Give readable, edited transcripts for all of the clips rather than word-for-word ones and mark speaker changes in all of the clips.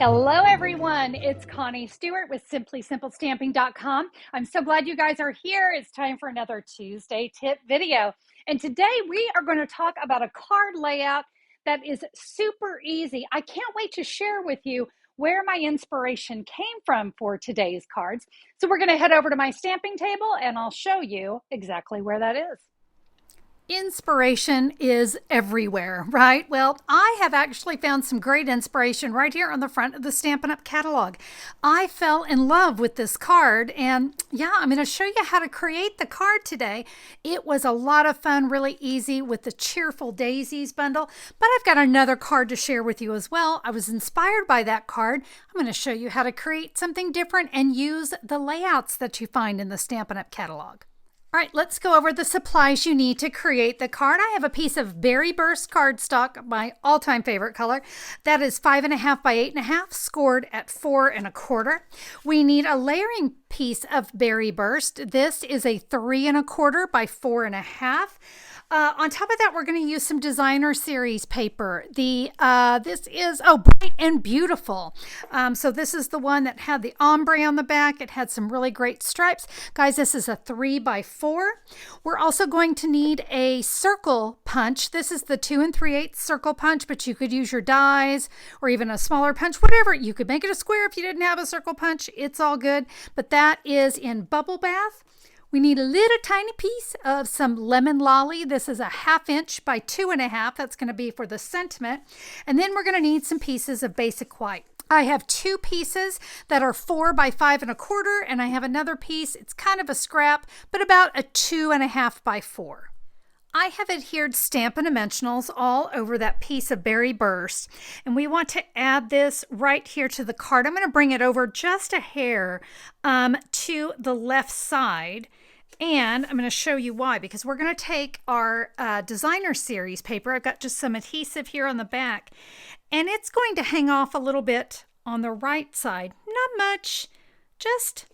Speaker 1: Hello, everyone. It's Connie Stewart with SimplySimpleStamping.com. I'm so glad you guys are here. It's time for another Tuesday tip video. And today we are going to talk about a card layout that is super easy. I can't wait to share with you where my inspiration came from for today's cards. So we're going to head over to my stamping table and I'll show you exactly where that is. Inspiration is everywhere, right? Well, I have actually found some great inspiration right here on the front of the Stampin' Up! Catalog. I fell in love with this card, and yeah, I'm going to show you how to create the card today. It was a lot of fun, really easy with the Cheerful Daisies bundle, but I've got another card to share with you as well. I was inspired by that card. I'm going to show you how to create something different and use the layouts that you find in the Stampin' Up! Catalog. All right, let's go over the supplies you need to create the card. I have a piece of Berry Burst cardstock, my all-time favorite color. That is 5.5 by 8.5, scored at 4 1/4. We need a layering piece of Berry Burst. This is a 3 1/4 by 4 1/2. On top of that, we're going to use some designer series paper. This is Bright and Beautiful. So this is the one that had the ombre on the back. It had some really great stripes. Guys, this is a 3 by 4. We're also going to need a circle punch. This is the 2 3/8 circle punch, but you could use your dies or even a smaller punch, whatever. You could make it a square if you didn't have a circle punch. It's all good. But that is in Bubble Bath. We need a little tiny piece of some lemon lolly. This is a 1/2 inch by 2 1/2. That's going to be for the sentiment. And then we're going to need some pieces of basic white. I have 2 pieces that are 4 by 5 1/4, and I have another piece. It's kind of a scrap, but about a 2 1/2 by 4. I have adhered Stampin' Dimensionals all over that piece of Berry Burst, and we want to add this right here to the card. I'm going to bring it over just a hair to the left side. And I'm going to show you why, because we're going to take our designer series paper. I've got just some adhesive here on the back, and it's going to hang off a little bit on the right side. Not much, just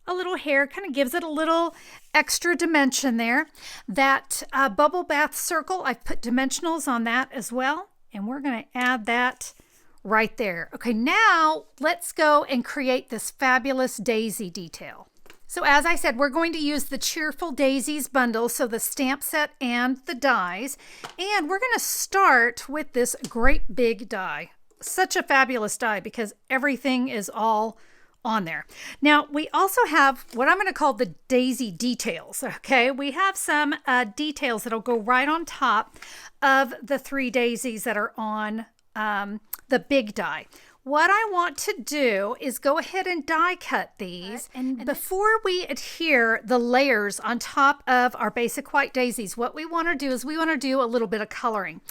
Speaker 1: a little hair, kind of gives it a little extra dimension there. That Bubble Bath circle, I've put dimensionals on that as well, and we're going to add that right there. Okay, now let's go and create this fabulous daisy detail. So as I said, we're going to use the Cheerful Daisies bundle, so the stamp set and the dies. And we're going to start with this great big die. Such a fabulous die because everything is all on there. Now, we also have what I'm going to call the daisy details, okay? We have some details that'll go right on top of the 3 daisies that are on the big die. What I want to do is go ahead and die cut these. And before we adhere the layers on top of our basic white daisies, what we want to do is we want to do a little bit of coloring.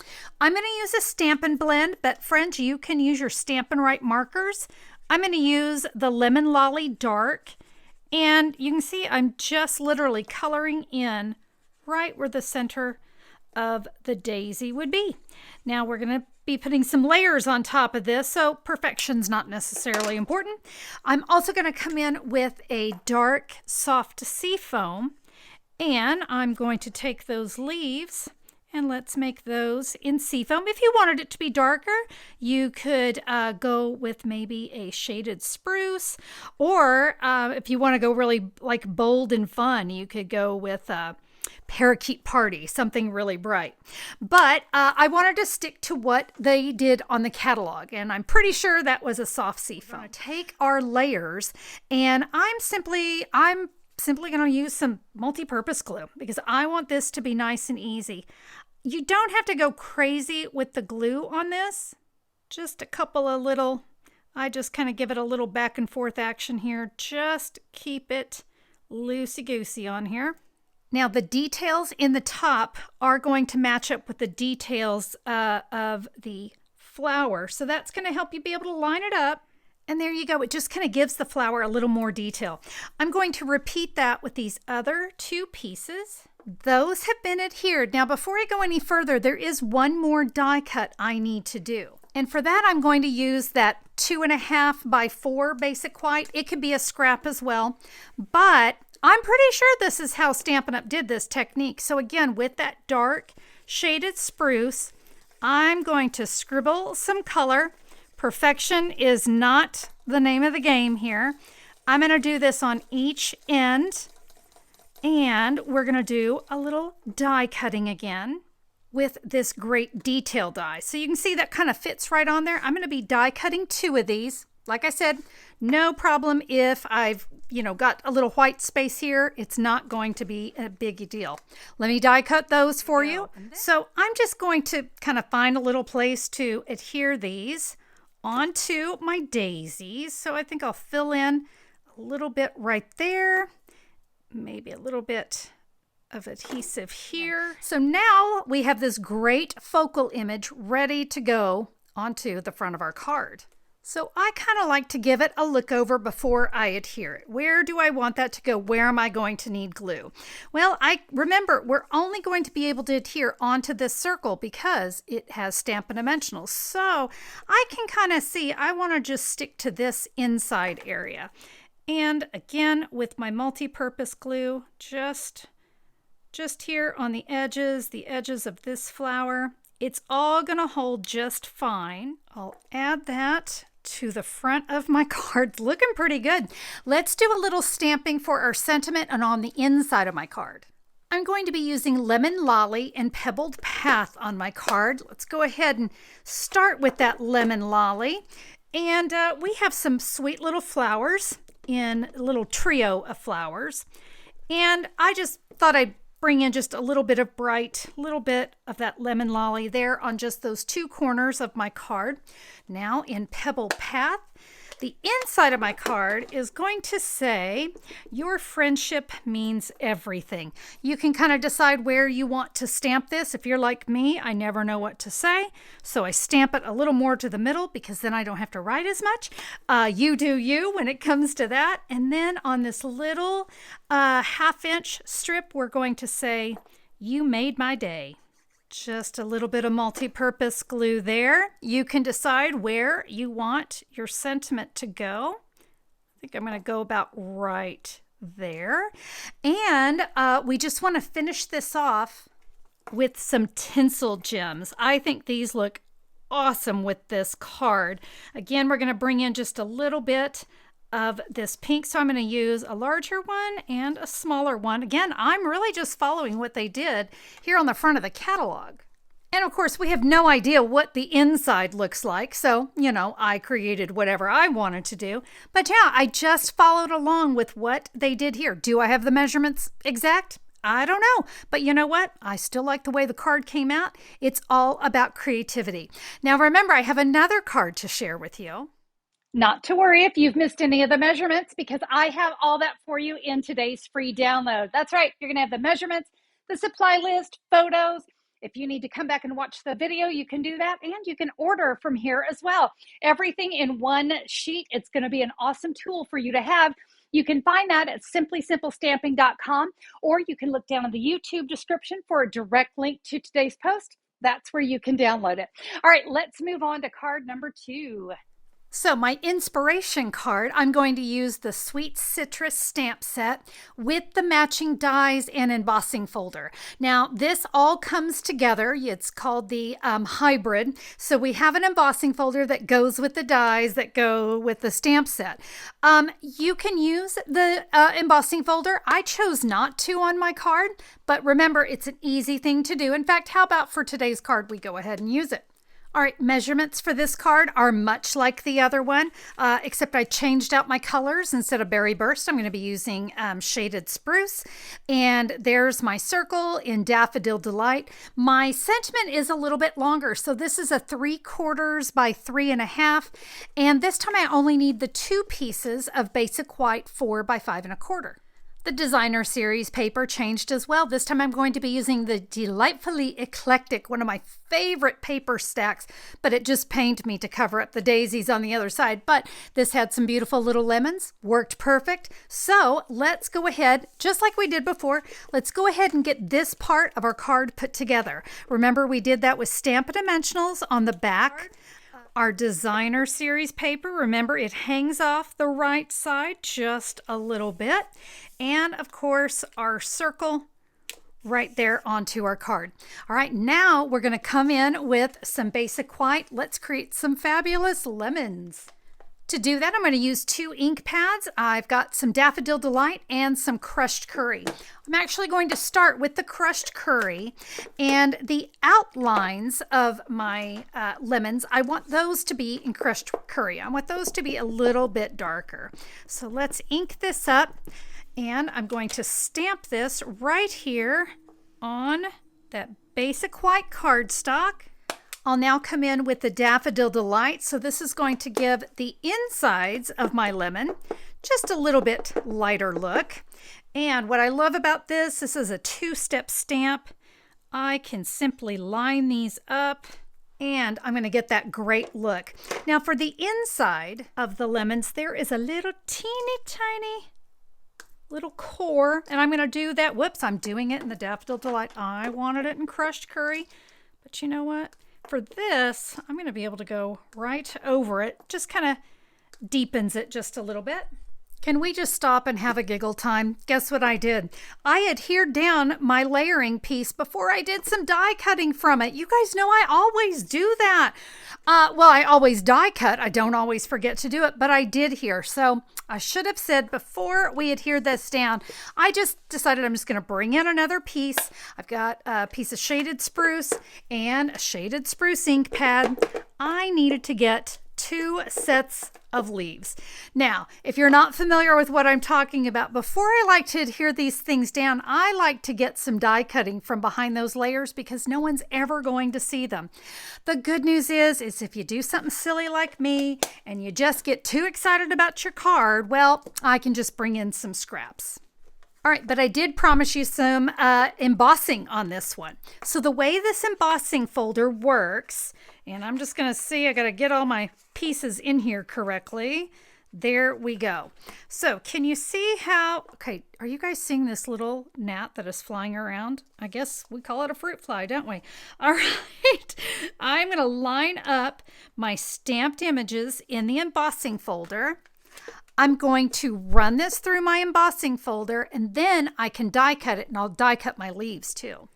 Speaker 1: I'm going to use a Stampin' Blend, but friends, you can use your Stampin' Right markers. I'm going to use the Lemon Lolly Dark. And you can see I'm just literally coloring in right where the center of the daisy would be. Now we're going to be putting some layers on top of this, so perfection's not necessarily important. I'm also going to come in with a dark soft sea foam, and I'm going to take those leaves and let's make those in sea foam. If you wanted it to be darker, you could go with maybe a shaded spruce, or if you want to go really like bold and fun, you could go with Parakeet Party, something really bright. But I wanted to stick to what they did on the catalog, and I'm pretty sure that was a soft sea foam. We're going to take our layers, and I'm simply going to use some multi-purpose glue because I want this to be nice and easy. You don't have to go crazy with the glue on this. Just a couple of little, I just kind of give it a little back and forth action here. Just keep it loosey-goosey on here. Now the details in the top are going to match up with the details of the flower. So that's going to help you be able to line it up. And there you go. It just kind of gives the flower a little more detail. I'm going to repeat that with these other 2 pieces. Those have been adhered. Now before I go any further, there is one more die cut I need to do. And for that, I'm going to use that 2 1/2 by 4 basic white. It could be a scrap as well, but I'm pretty sure this is how Stampin' Up! Did this technique. So again, with that dark shaded spruce, I'm going to scribble some color, Perfection is not the name of the game here. I'm going to do this on each end, and we're going to do a little die cutting again with this great detail die. So you can see that kind of fits right on there. I'm going to be die cutting 2 of these. Like I said, no problem if I've, got a little white space here. It's not going to be a big deal. Let me die cut those for you. So I'm just going to kind of find a little place to adhere these onto my daisies. So I think I'll fill in a little bit right there, maybe a little bit of adhesive here. So now we have this great focal image ready to go onto the front of our card. So I kind of like to give it a look over before I adhere it. Where do I want that to go? Where am I going to need glue? Well, remember, we're only going to be able to adhere onto this circle because it has Stampin' Dimensionals. So I can kind of see, I want to just stick to this inside area. And again, with my multi-purpose glue, just here on the edges of this flower, it's all going to hold just fine. I'll add that to the front of my card. Looking pretty good. Let's do a little stamping for our sentiment and on the inside of my card. I'm going to be using Lemon Lolly and Pebbled Path on my card. Let's go ahead and start with that Lemon Lolly. And we have some sweet little flowers in a little trio of flowers. And I just thought I'd bring in just a little bit of little bit of that Lemon Lolly there on just those 2 corners of my card. Now in Pebble Path, the inside of my card is going to say, your friendship means everything. You can kind of decide where you want to stamp this. If you're like me, I never know what to say. So I stamp it a little more to the middle because then I don't have to write as much. You do you when it comes to that. And then on this little 1/2-inch strip, we're going to say, you made my day. Just a little bit of multi-purpose glue there. You can decide where you want your sentiment to go. I think I'm going to go about right there. And we just want to finish this off with some tinsel gems. I think these look awesome with this card. Again, we're going to bring in just a little bit of this pink, so I'm going to use a larger one and a smaller one. Again, I'm really just following what they did here on the front of the catalog. And of course, we have no idea what the inside looks like, so, I created whatever I wanted to do. But yeah, I just followed along with what they did here. Do I have the measurements exact? I don't know, but you know what? I still like the way the card came out. It's all about creativity. Now remember, I have another card to share with you. Not to worry if you've missed any of the measurements, because I have all that for you in today's free download. That's right, you're going to have the measurements, the supply list, photos. If you need to come back and watch the video, you can do that, and you can order from here as well. Everything in one sheet. It's going to be an awesome tool for you to have. You can find that at simplysimplestamping.com, or you can look down in the YouTube description for a direct link to today's post. That's where you can download it. All right, let's move on to card number 2. So my inspiration card, I'm going to use the Sweet Citrus stamp set with the matching dies and embossing folder. Now this all comes together. It's called the hybrid. So we have an embossing folder that goes with the dies that go with the stamp set. You can use the embossing folder. I chose not to on my card, but remember, it's an easy thing to do. In fact, how about for today's card, we go ahead and use it. All right, measurements for this card are much like the other one, except I changed out my colors. Instead of Berry Burst, I'm going to be using Shaded Spruce. And there's my circle in Daffodil Delight. My sentiment is a little bit longer, so this is a 3/4 by 3.5. And this time I only need the 2 pieces of basic white 4 by 5.25. The designer series paper changed as well. This time I'm going to be using the Delightfully Eclectic, one of my favorite paper stacks, but it just pained me to cover up the daisies on the other side. But this had some beautiful little lemons, worked perfect. So let's go ahead, just like we did before, let's go ahead and get this part of our card put together. Remember, we did that with Stampin' Dimensionals on the back. Our designer series paper, remember, it hangs off the right side just a little bit. And of course, our circle right there onto our card. All right, now we're going to come in with some basic white. Let's create some fabulous lemons. To do that, I'm going to use 2 ink pads. I've got some Daffodil Delight and some crushed curry. I'm actually going to start with the crushed curry, and the outlines of my lemons, I want those to be in crushed curry. I want those to be a little bit darker. So let's ink this up, and I'm going to stamp this right here on that basic white cardstock. I'll now come in with the Daffodil Delight. So this is going to give the insides of my lemon just a little bit lighter look. And what I love about this is a 2-step stamp. I can simply line these up and I'm going to get that great look. Now for the inside of the lemons, there is a little teeny tiny little core, and I'm going to do that. Whoops, I'm doing it in the Daffodil Delight. I wanted it in crushed curry, but you know what? For this, I'm going to be able to go right over it. Just kind of deepens it just a little bit. Can we just stop and have a giggle time? Guess what I did? I adhered down my layering piece before I did some die cutting from it. You guys know I always do that. Well, I always die cut. I don't always forget to do it, but I did here. So I should have said before we adhered this down, I just decided I'm just going to bring in another piece. I've got a piece of shaded spruce and a shaded spruce ink pad. I needed to get 2 sets of leaves. Now, if you're not familiar with what I'm talking about, before I like to adhere these things down, I like to get some die cutting from behind those layers because no one's ever going to see them. The good news is if you do something silly like me and you just get too excited about your card, well, I can just bring in some scraps. All right, but I did promise you some embossing on this one. So the way this embossing folder works, and I'm just going to see, I got to get all my pieces in here correctly. There we go. So can you see how, okay, are you guys seeing this little gnat that is flying around? I guess we call it a fruit fly, don't we? All right, I'm going to line up my stamped images in the embossing folder. I'm going to run this through my embossing folder, and then I can die cut it, and I'll die cut my leaves too.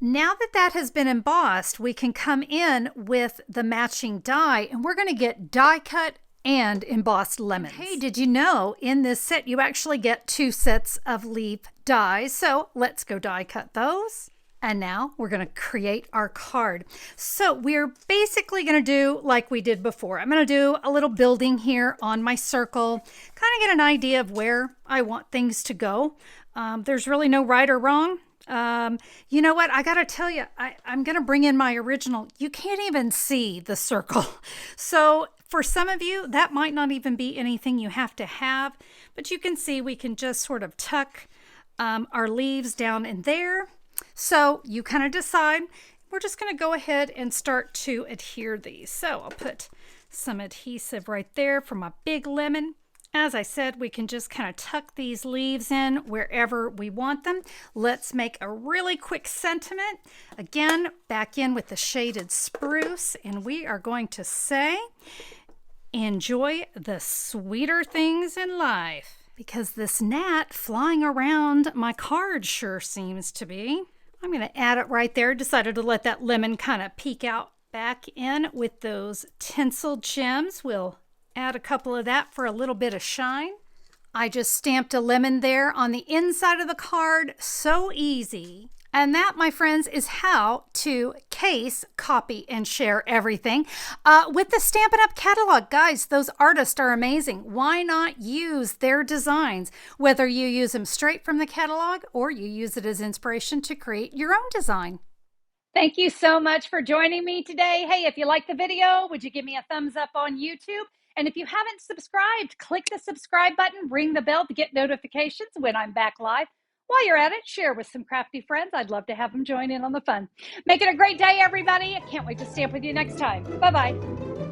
Speaker 1: Now that that has been embossed, we can come in with the matching die, and we're going to get die cut and embossed lemons. Hey, did you know in this set you actually get 2 sets of leaf dies? So let's go die cut those. And now we're going to create our card. So we're basically going to do like we did before. I'm going to do a little building here on my circle, kind of get an idea of where I want things to go. There's really no right or wrong. You know what? I got to tell you, I'm going to bring in my original. You can't even see the circle. So for some of you, that might not even be anything you have to have, but you can see we can just sort of tuck our leaves down in there. So you kind of decide. We're just going to go ahead and start to adhere these. So I'll put some adhesive right there for my big lemon. As I said, we can just kind of tuck these leaves in wherever we want them. Let's make a really quick sentiment. Again, back in with the shaded spruce, and we are going to say, enjoy the sweeter things in life. Because this gnat flying around my card sure seems to be. I'm going to add it right there. Decided to let that lemon kind of peek out back in with those tinsel gems. We'll add a couple of that for a little bit of shine. I just stamped a lemon there on the inside of the card. So easy. And that, my friends, is how to case, copy, and share everything with the Stampin' Up! Catalog. Guys, those artists are amazing. Why not use their designs? Whether you use them straight from the catalog or you use it as inspiration to create your own design.
Speaker 2: Thank you so much for joining me today. Hey, if you liked the video, would you give me a thumbs up on YouTube? And if you haven't subscribed, click the subscribe button, ring the bell to get notifications when I'm back live. While you're at it, share with some crafty friends. I'd love to have them join in on the fun. Make it a great day, everybody. I can't wait to stamp with you next time. Bye-bye.